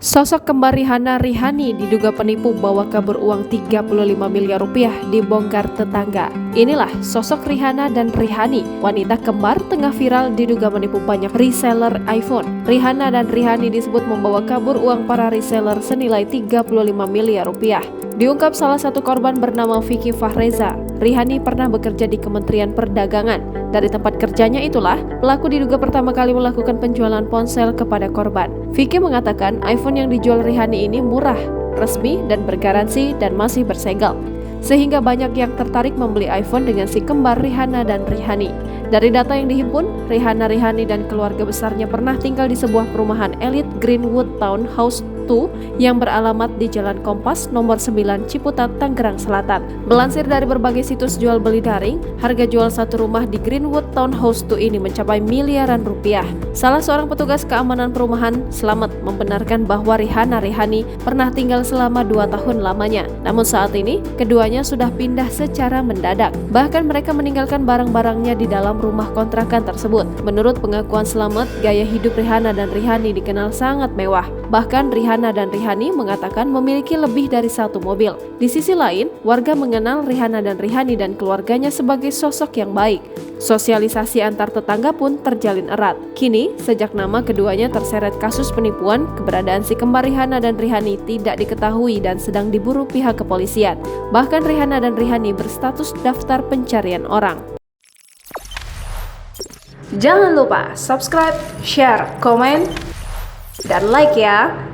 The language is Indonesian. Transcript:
Sosok kembar Rihanna diduga penipu bawa kabur uang 35 miliar rupiah dibongkar tetangga. Inilah sosok Rihanna dan Rihani, wanita kembar tengah viral diduga menipu banyak reseller iPhone. Rihanna dan Rihani disebut membawa kabur uang para reseller senilai 35 miliar rupiah. Diungkap salah satu korban bernama Vicky Fahreza. Rihani pernah bekerja di Kementerian Perdagangan. Dari tempat kerjanya itulah, pelaku diduga pertama kali melakukan penjualan ponsel kepada korban. Vicky mengatakan iPhone yang dijual Rihani ini murah, resmi, dan bergaransi dan masih bersegel. Sehingga banyak yang tertarik membeli iPhone dengan si kembar Rihanna dan Rihani. Dari data yang dihimpun, Rihani dan keluarga besarnya pernah tinggal di sebuah perumahan elit Greenwood Townhouse 2 yang beralamat di Jalan Kompas nomor 9 Ciputat, Tangerang Selatan. Melansir dari berbagai situs jual beli daring, harga jual satu rumah di Greenwood Townhouse 2 ini mencapai miliaran rupiah. Salah seorang petugas keamanan perumahan Slamet membenarkan bahwa Rihani pernah tinggal selama 2 tahun lamanya. Namun saat ini, keduanya sudah pindah secara mendadak. Bahkan mereka meninggalkan barang-barangnya di dalam rumah kontrakan tersebut. Menurut pengakuan Slamet, gaya hidup Rihanna dan Rihani dikenal sangat mewah. Bahkan Rihanna dan Rihani mengatakan memiliki lebih dari satu mobil. Di sisi lain, warga mengenal Rihanna dan Rihani dan keluarganya sebagai sosok yang baik. Sosialisasi antar tetangga pun terjalin erat. Kini, sejak nama keduanya terseret kasus penipuan, keberadaan si kembar Rihanna dan Rihani tidak diketahui dan sedang diburu pihak kepolisian. Bahkan Rihanna dan Rihani berstatus daftar pencarian orang. Jangan lupa subscribe, share, komen, dan like ya!